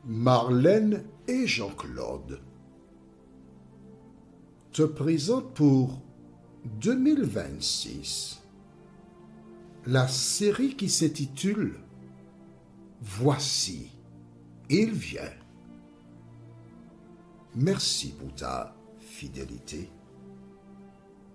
Marlène et Jean-Claude te présentent pour 2026 la série qui s'intitule « Voici, il vient ». Merci pour ta fidélité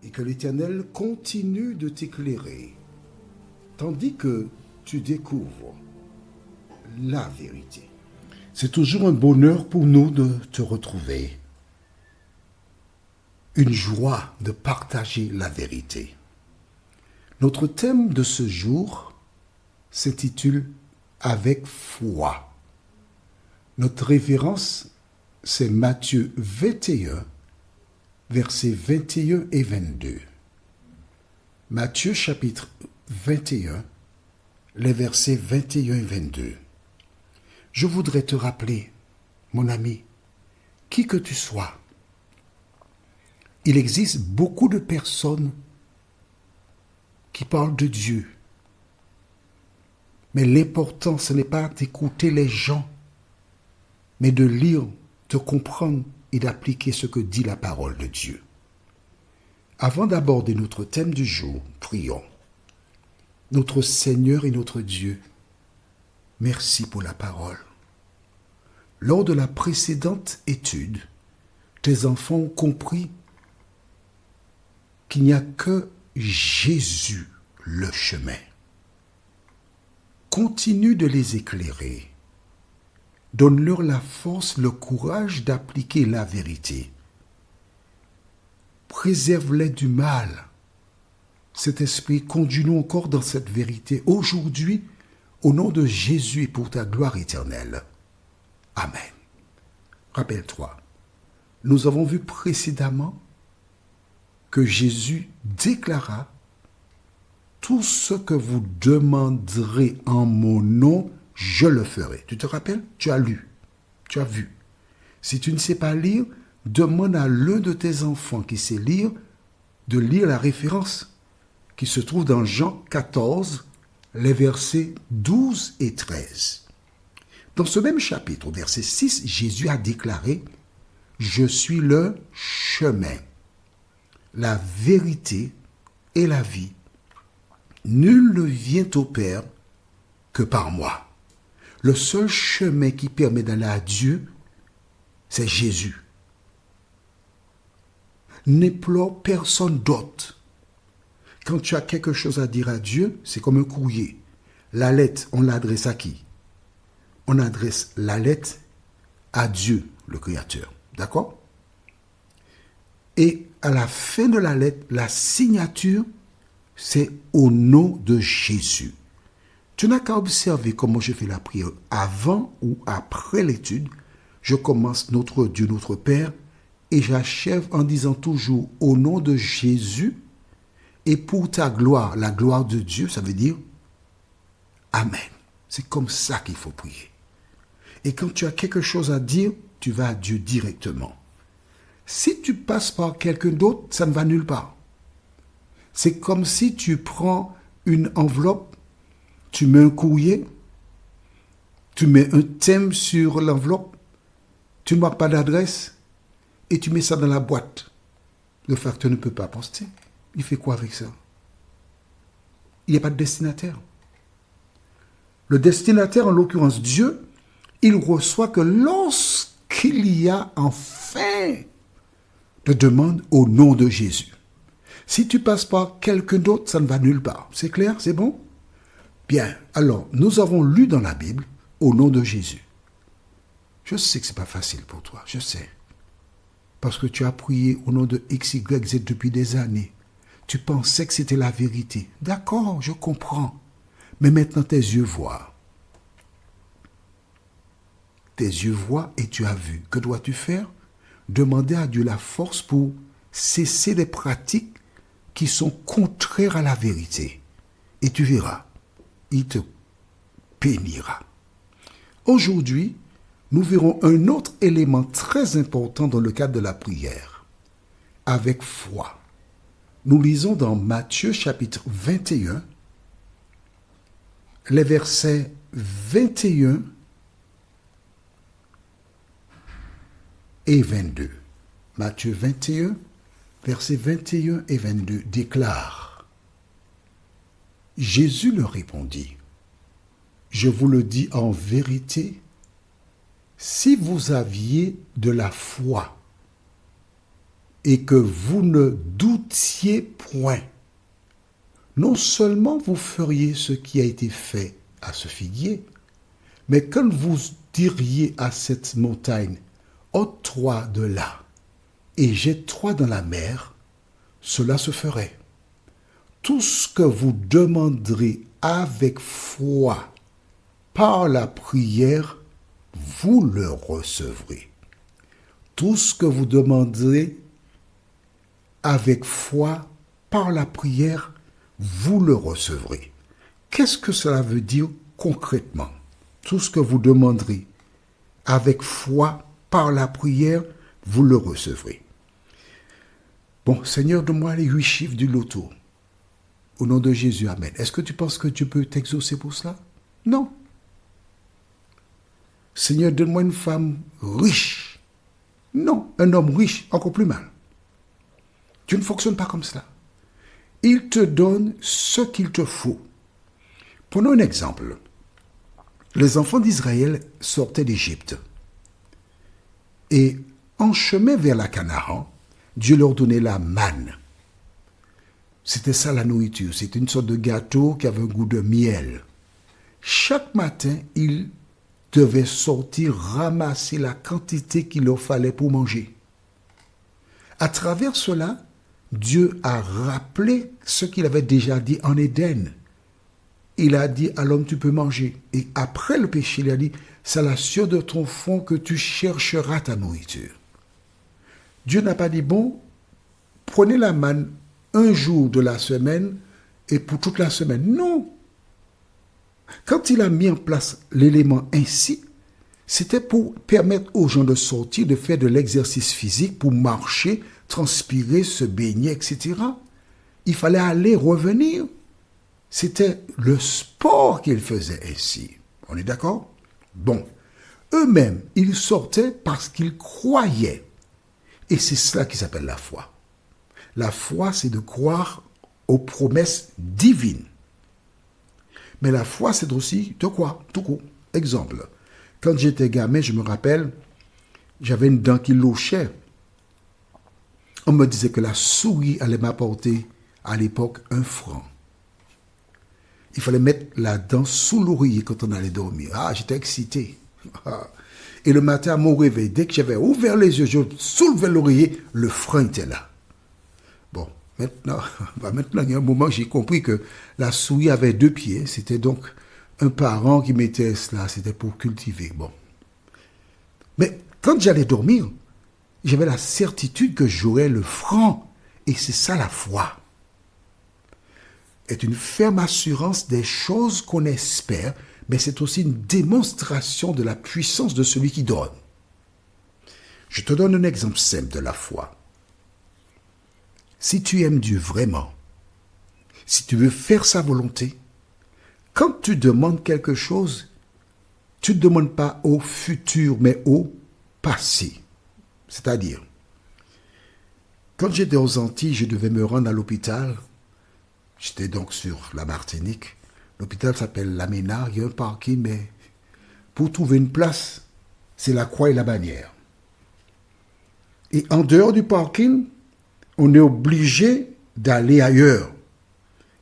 et que l'Éternel continue de t'éclairer tandis que tu découvres la vérité. C'est toujours un bonheur pour nous de te retrouver, une joie de partager la vérité. Notre thème de ce jour s'intitule « Avec foi ». Notre référence, c'est Matthieu 21, versets 21 et 22. Matthieu chapitre 21, les versets 21 et 22. Je voudrais te rappeler, mon ami, qui que tu sois, il existe beaucoup de personnes qui parlent de Dieu. Mais l'important, ce n'est pas d'écouter les gens, mais de lire, de comprendre et d'appliquer ce que dit la parole de Dieu. Avant d'aborder notre thème du jour, prions. Notre Seigneur et notre Dieu, merci pour la parole. Lors de la précédente étude, tes enfants ont compris qu'il n'y a que Jésus le chemin. Continue de les éclairer. Donne-leur la force, le courage d'appliquer la vérité. Préserve-les du mal. Cet esprit, conduis-nous encore dans cette vérité aujourd'hui, au nom de Jésus et pour ta gloire éternelle. Amen. Rappelle-toi, nous avons vu précédemment que Jésus déclara « Tout ce que vous demanderez en mon nom, je le ferai. » Tu te rappelles? Tu as lu, tu as vu. Si tu ne sais pas lire, demande à l'un de tes enfants qui sait lire de lire la référence qui se trouve dans Jean 14, les versets 12 et 13. Dans ce même chapitre, au verset 6, Jésus a déclaré « Je suis le chemin, la vérité et la vie. Nul ne vient au Père que par moi. » Le seul chemin qui permet d'aller à Dieu, c'est Jésus. N'implore personne d'autre. Quand tu as quelque chose à dire à Dieu, c'est comme un courrier. La lettre, on l'adresse à qui? On adresse la lettre à Dieu, le Créateur. D'accord? Et à la fin de la lettre, la signature, c'est au nom de Jésus. Tu n'as qu'à observer comment je fais la prière avant ou après l'étude. Je commence notre Dieu, notre Père, et j'achève en disant toujours au nom de Jésus et pour ta gloire, la gloire de Dieu, ça veut dire Amen. C'est comme ça qu'il faut prier. Et quand tu as quelque chose à dire, tu vas à Dieu directement. Si tu passes par quelqu'un d'autre, ça ne va nulle part. C'est comme si tu prends une enveloppe, tu mets un courrier, tu mets un thème sur l'enveloppe, tu ne marques pas d'adresse et tu mets ça dans la boîte. Le facteur ne peut pas poster. Il fait quoi avec ça? Il n'y a pas de destinataire. Le destinataire, en l'occurrence Dieu, il reçoit que lorsqu'il y a enfin de demande au nom de Jésus. Si tu passes par quelqu'un d'autre, ça ne va nulle part. C'est clair? C'est bon? Bien. Alors, nous avons lu dans la Bible au nom de Jésus. Je sais que ce n'est pas facile pour toi. Je sais. Parce que tu as prié au nom de X, Y, Z depuis des années. Tu pensais que c'était la vérité. D'accord, je comprends. Mais maintenant, tes yeux voient. Tes yeux voient et tu as vu. Que dois-tu faire? Demander à Dieu la force pour cesser les pratiques qui sont contraires à la vérité. Et tu verras, il te bénira. Aujourd'hui, nous verrons un autre élément très important dans le cadre de la prière. Avec foi. Nous lisons dans Matthieu chapitre 21, les versets 21 et 22. Matthieu 21, versets 21 et 22 déclare: Jésus leur répondit: Je vous le dis en vérité, si vous aviez de la foi et que vous ne doutiez point, non seulement vous feriez ce qui a été fait à ce figuier, mais quand vous diriez à cette montagne, ôte-toi de là et jette-toi dans la mer, cela se ferait. Tout ce que vous demanderez avec foi par la prière, vous le recevrez. Tout ce que vous demanderez avec foi par la prière, vous le recevrez. Qu'est-ce que cela veut dire concrètement? Tout ce que vous demanderez avec foi par la prière, vous le recevrez. Bon, Seigneur, donne-moi les 8 chiffres du loto. Au nom de Jésus, amen. Est-ce que tu penses que Dieu peut t'exaucer pour cela? Non. Seigneur, donne-moi une femme riche. Non, un homme riche, encore plus mal. Dieu ne fonctionne pas comme cela. Il te donne ce qu'il te faut. Prenons un exemple. Les enfants d'Israël sortaient d'Égypte. Et en chemin vers la Canaan, Dieu leur donnait la manne. C'était ça la nourriture. C'était une sorte de gâteau qui avait un goût de miel. Chaque matin, ils devaient sortir ramasser la quantité qu'il leur fallait pour manger. À travers cela, Dieu a rappelé ce qu'il avait déjà dit en Éden. Il a dit à l'homme, tu peux manger. Et après le péché, il a dit, c'est à la sueur de ton front que tu chercheras ta nourriture. Dieu n'a pas dit, bon, prenez la manne un jour de la semaine et pour toute la semaine. Non. Quand il a mis en place l'élément ainsi, c'était pour permettre aux gens de sortir, de faire de l'exercice physique, pour marcher, transpirer, se baigner, etc. Il fallait aller, revenir. C'était le sport qu'ils faisaient ainsi. On est d'accord? Bon. Eux-mêmes, ils sortaient parce qu'ils croyaient. Et c'est cela qui s'appelle la foi. La foi, c'est de croire aux promesses divines. Mais la foi, c'est aussi de quoi? Tout court. Exemple. Quand j'étais gamin, je me rappelle, j'avais une dent qui louchait. On me disait que la souris allait m'apporter, à l'époque, 1 franc. Il fallait mettre la dent sous l'oreiller quand on allait dormir. Ah, j'étais excité. Et le matin, à mon réveil, dès que j'avais ouvert les yeux, je soulevais l'oreiller, le franc était là. Bon, maintenant, il y a un moment, j'ai compris que la souris avait 2 pieds. C'était donc un parent qui mettait cela. C'était pour cultiver. Bon. Mais quand j'allais dormir, j'avais la certitude que j'aurais le franc. Et c'est ça la foi. Est une ferme assurance des choses qu'on espère, mais c'est aussi une démonstration de la puissance de celui qui donne. Je te donne un exemple simple de la foi. Si tu aimes Dieu vraiment, si tu veux faire sa volonté, quand tu demandes quelque chose, tu ne demandes pas au futur, mais au passé. C'est-à-dire, quand j'étais aux Antilles, je devais me rendre à l'hôpital. J'étais donc sur la Martinique. L'hôpital s'appelle La Ménard. Il y a un parking, mais pour trouver une place, c'est la croix et la bannière. Et en dehors du parking, on est obligé d'aller ailleurs.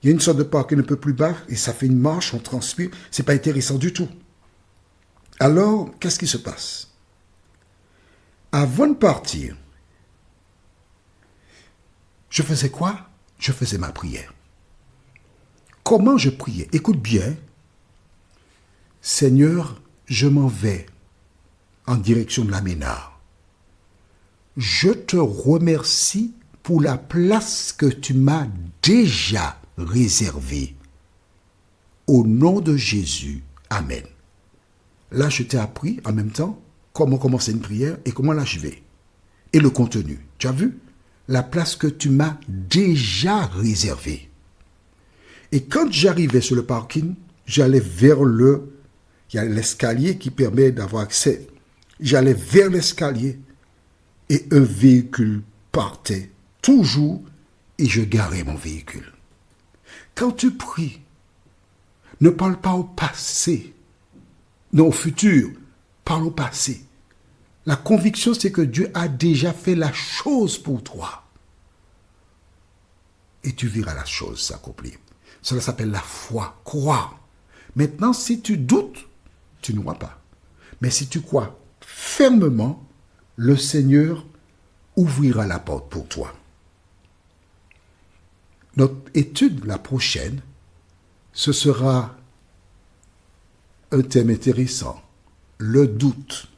Il y a une sorte de parking un peu plus bas et ça fait une marche, on transpire. C'est pas intéressant du tout. Alors, qu'est-ce qui se passe? Avant de partir, je faisais quoi? Je faisais ma prière. Comment je priais? Écoute bien. Seigneur, je m'en vais en direction de la Ménard. Je te remercie pour la place que tu m'as déjà réservée. Au nom de Jésus, amen. Là, je t'ai appris en même temps comment commencer une prière et comment l'achever. Et le contenu. Tu as vu? La place que tu m'as déjà réservée. Et quand j'arrivais sur le parking, j'allais vers il y a l'escalier qui permet d'avoir accès. J'allais vers l'escalier et un véhicule partait toujours et je garais mon véhicule. Quand tu pries, ne parle pas au passé, non au futur, parle au passé. La conviction, c'est que Dieu a déjà fait la chose pour toi. Et tu verras la chose s'accomplir. Cela s'appelle la foi, croire. Maintenant, si tu doutes, tu ne crois pas. Mais si tu crois fermement, le Seigneur ouvrira la porte pour toi. Notre étude, la prochaine, ce sera un thème intéressant, le doute.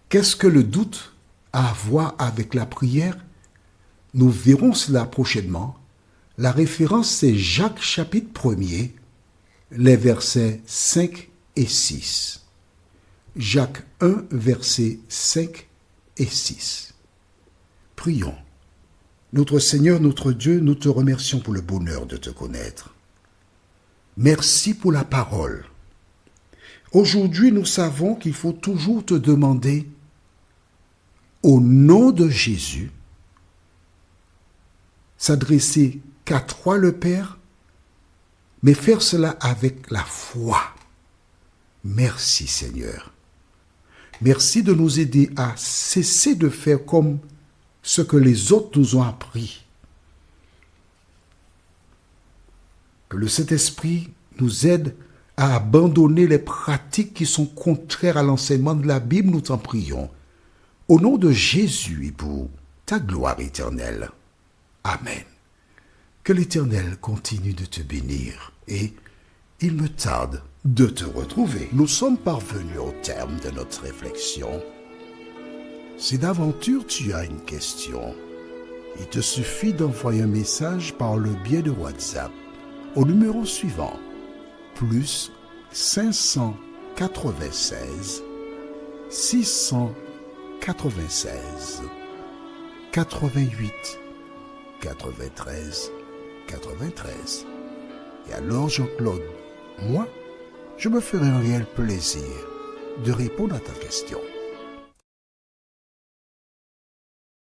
Qu'est-ce que le doute a à voir avec la prière? Nous verrons cela prochainement. La référence, c'est Jacques chapitre 1er, les versets 5 et 6. Jacques 1, versets 5 et 6. Prions. Notre Seigneur, notre Dieu, nous te remercions pour le bonheur de te connaître. Merci pour la parole. Aujourd'hui, nous savons qu'il faut toujours te demander, au nom de Jésus, s'adresser qu'à toi le Père, mais faire cela avec la foi. Merci Seigneur. Merci de nous aider à cesser de faire comme ce que les autres nous ont appris. Que le Saint-Esprit nous aide à abandonner les pratiques qui sont contraires à l'enseignement de la Bible, nous t'en prions. Au nom de Jésus et pour ta gloire éternelle. Amen. Que l'Éternel continue de te bénir et il me tarde de te retrouver. Nous sommes parvenus au terme de notre réflexion. Si d'aventure tu as une question, il te suffit d'envoyer un message par le biais de WhatsApp au numéro suivant, plus 596 696 88 93 93. Et alors Jean-Claude, moi, je me ferai un réel plaisir de répondre à ta question.